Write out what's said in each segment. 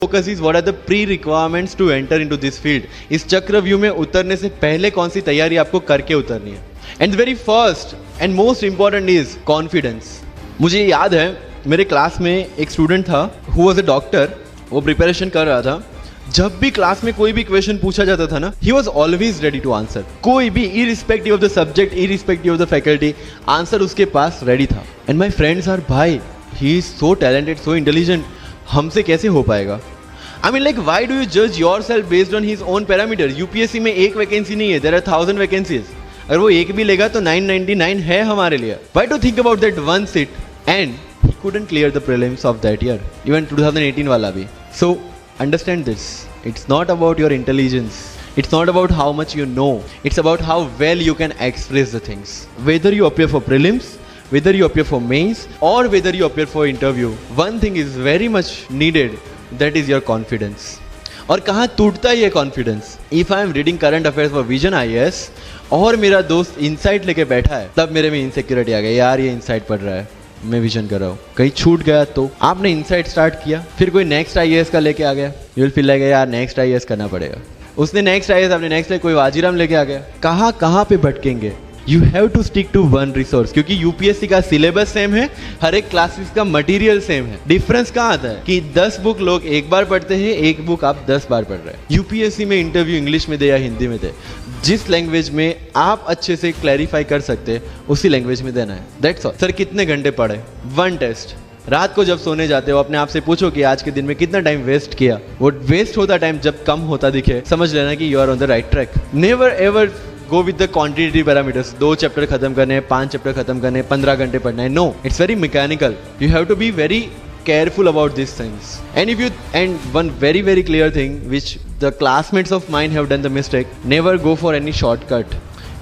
Focus is what are the pre requirements to enter into this field. इस चक्रव्यूह में उतरने से पहले कौन सी तैयारी आपको करके उतरनी है। And very first and most important is confidence. मुझे याद है मेरे क्लास में एक स्टूडेंट था हु वाज अ डॉक्टर, वो प्रिपरेशन कर रहा था। जब भी क्लास में कोई भी क्वेश्चन पूछा जाता था ना, he was always ready to answer. कोई भी irrespective of the subject, irrespective of the faculty, answer उसके पास रेडी था। एंड माई फ्रेंड्स आर भाई he is so talented, so intelligent, हमसे कैसे हो पाएगा। I mean like why do you जज yourself based on his own parameter. UPSC में एक वैकेंसी नहीं है, देयर आर 1000 वैकेंसीज। अगर वो एक भी लेगा तो 999 है हमारे लिए। Why to think about that one seat and he couldn't clear the prelims of that year, even 2018 वाला भी। So understand this, it's not about your intelligence, it's not about how much you know, it's about how well you can express the things. Whether you appear for prelims, whether you appear for mains, or whether you appear for interview, one thing is very much needed, that is your confidence. और कहाँ टूटता है ये confidence. If I am reading current affairs for vision IAS और मेरा दोस्त insight लेके बैठा है, तब मेरे में इनसिक्योरिटी आ गई, यार ये इनसाइट पढ़ रहा है, मैं विजन कर रहा हूँ, कहीं छूट गया तो। आपने इनसाइट स्टार्ट किया, फिर कोई नेक्स्ट IAS का लेके आ गया, यू विल फील लाइक यार नेक्स्ट IAS करना पड़ेगा। उसने नेक्स्ट IAS, आपने नेक्स्ट कोई वाजीराम लेके आ गया, कहाँ कहाँ पे भटकेंगे। You have to stick to one resource, क्योंकि यूपीएससी का सिलेबस सेम है, हर एक क्लासेस का मटेरियल सेम है। डिफरेंस कहाँ आता है कि 10 बुक लोग एक बार पढ़ते हैं, एक बुक आप 10 बार पढ़ रहे हैं। यूपीएससी में इंटरव्यू इंग्लिश में दे या हिंदी में दे, जिस लैंग्वेज में आप अच्छे से क्लैरिफाई कर सकते हैं उसी लैंग्वेज में देना है, दैट्स ऑल। सर कितने घंटे पढ़े, वन टेस्ट। रात को जब सोने जाते हो अपने आप से पूछो कि आज के दिन में कितना टाइम वेस्ट किया। वो वेस्ट होता टाइम जब कम होता दिखे, समझ लेना कि you are on the right track. Never ever go with the quantity parameters. 2 chapter खत्म करने हैं, 5 चैप्टर खत्म करने हैं, 15 घंटे पढ़ना है। No, it's very mechanical. You have to be very careful about these things. And one very clear thing which the classmates of mine have done the mistake, never go for any shortcut.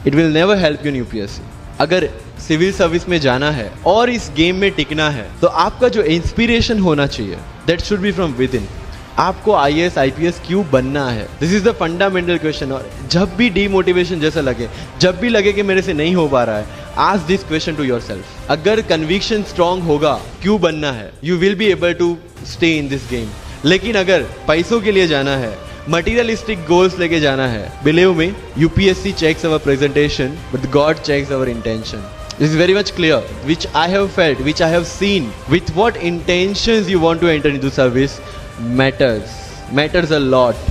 It will never help you in UPSC. अगर civil service में जाना है और इस game में टिकना है तो आपका जो इंस्पिरेशन होना चाहिए, that should be from within. आपको IAS IPS क्यों बनना है, this is the fundamental question. और जब भी डीमोटिवेशन जैसा लगे, जब भी लगे कि मेरे से नहीं हो पा रहा है, ask this question to yourself. अगर कन्विक्शन स्ट्रांग होगा क्यों बनना है, you will be able to stay in this game. लेकिन अगर पैसों के लिए जाना है, मटीरियलिस्टिक गोल्स लेके जाना है, believe me, UPSC checks our presentation but God checks our intention. This is very much clear, which I have felt, which I have seen. With what intentions you want to enter into service matters a lot.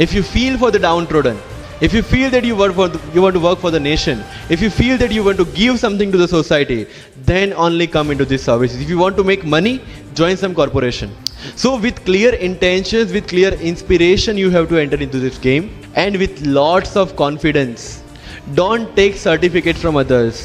If you feel for the downtrodden, if you feel that you want to work for the nation, if you feel that you want to give something to the society, then only come into this service. If you want to make money, join some corporation. So with clear intentions, with clear inspiration, you have to enter into this game, and with lots of confidence. Don't take certificate from others.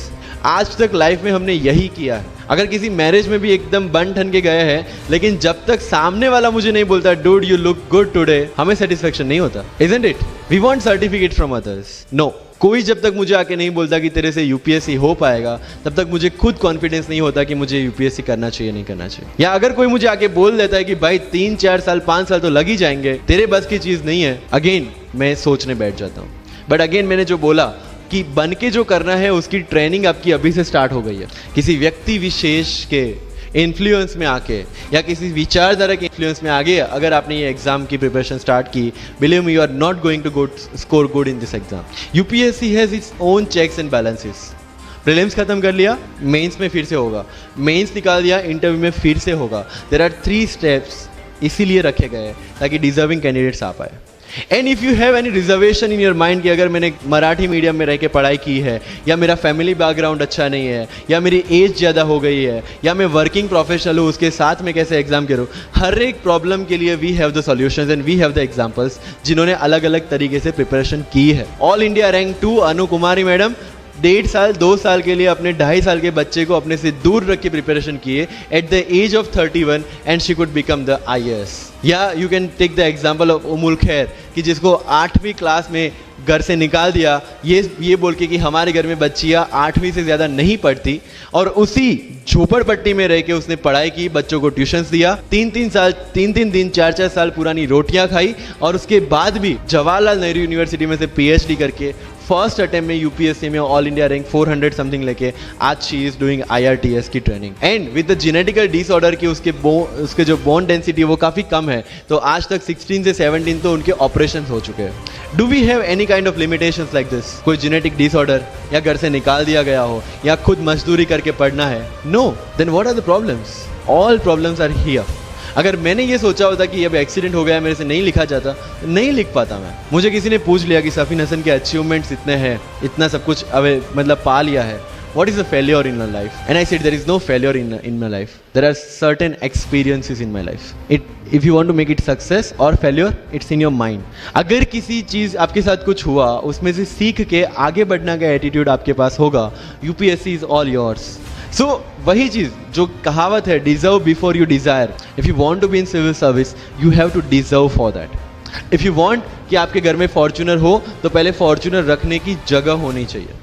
आज तक life में हमने यही किया है। अगर किसी marriage में भी एकदम बन ठन के गए हैं, लेकिन जब तक सामने वाला मुझे नहीं बोलता dude you look good today, हमें सेटिस्फेक्शन नहीं होता, isn't it? We want certificate from others. No, कोई जब तक मुझे आके नहीं बोलता कि तेरे से यूपीएससी हो पाएगा, तब तक मुझे खुद कॉन्फिडेंस नहीं होता कि मुझे यूपीएससी करना चाहिए नहीं करना चाहिए। या अगर कोई मुझे आके बोल देता है कि भाई 3-4 साल 5 साल तो लग ही जाएंगे, तेरे बस की चीज़ नहीं है, अगेन मैं सोचने बैठ जाता हूँ। बट अगेन मैंने जो बोला कि बन के जो करना है उसकी ट्रेनिंग आपकी अभी से स्टार्ट हो गई है। किसी व्यक्ति विशेष के इन्फ्लुएंस में आके या किसी विचारधारा के इन्फ्लुएंस में आगे अगर आपने ये एग्जाम की प्रिपरेशन स्टार्ट की, believe me, you are not going to score good in this exam. UPSC has its own checks and balances. Prelims खत्म कर लिया, मेंस में फिर से होगा, मेंस निकाल दिया, इंटरव्यू में फिर से होगा। देयर आर 3 स्टेप्स इसीलिए रखे गए हैं ताकि डिजर्विंग कैंडिडेट्स आ पाए। And if you have any reservation in your mind कि अगर मैंने मराठी मीडियम में रह के पढ़ाई की है, या मेरा फैमिली बैकग्राउंड अच्छा नहीं है, या मेरी एज ज़्यादा हो गई है, या मैं वर्किंग प्रोफेशनल हूँ, उसके साथ में कैसे एग्जाम करूँ, हर एक प्रॉब्लम के लिए we have the solutions and we have the examples जिन्होंने अलग अलग तरीके से प्रिपरेशन की है। All India rank 2 Anu Kumari madam 1.5 साल 2 साल के लिए अपने 2.5 साल के बच्चे को अपने से दूर रख के प्रिपरेशन किए at the age of 31 and she could become the IAS। या you can take the example of Ummul Kher कि जिसको 8वीं क्लास में घर से निकाल दिया ये बोल के कि हमारे घर में बच्चियाँ 8वीं से ज़्यादा नहीं पढ़ती, और उसी झोपड़पट्टी में रह के उसने पढ़ाई की, बच्चों को ट्यूशन्स दिया, 3-3 साल 3-3 दिन 4-4 साल पुरानी रोटियां खाई, और उसके बाद भी जवाहरलाल नेहरू यूनिवर्सिटी में से PhD करके फर्स्ट अटेम्प्ट में यूपीएससी में ऑल इंडिया रैंक 400 समथिंग लेके आज शी इज डूइंग IRTS की training and with the genetical disorder की उसके जो बोन डेंसिटी वो काफ़ी कम है, तो आज तक 16 से 17 तो उनके ऑपरेशन हो चुके हैं। Do we have any kind of limitations like this? कोई जेनेटिक डिसऑर्डर या घर से निकाल दिया गया हो या खुद मजदूरी करके पढ़ना है? No, then what are the problems? All problems are here. अगर मैंने ये सोचा होता कि अब एक्सीडेंट हो गया, मेरे से नहीं लिखा जाता, नहीं लिख पाता मैं। मुझे किसी ने पूछ लिया कि सफीन हसन के अचीवमेंट्स इतने हैं, इतना सब कुछ अब मतलब पा लिया है, what is a failure in your life? And I said there is no failure in my life. There are certain experiences in my life. If you want to make it success or failure, it's in your mind. अगर किसी चीज़ आपके साथ कुछ हुआ, उसमें से सीख के आगे बढ़ना का एटीट्यूड आपके पास होगा, UPSC is all yours. So वही चीज़ जो कहावत है, deserve before you desire. If you want to be in civil service, you have to deserve for that. If you want कि आपके घर में फॉर्च्यूनर हो, तो पहले फॉर्च्यूनर रखने की जगह होनी चाहिए।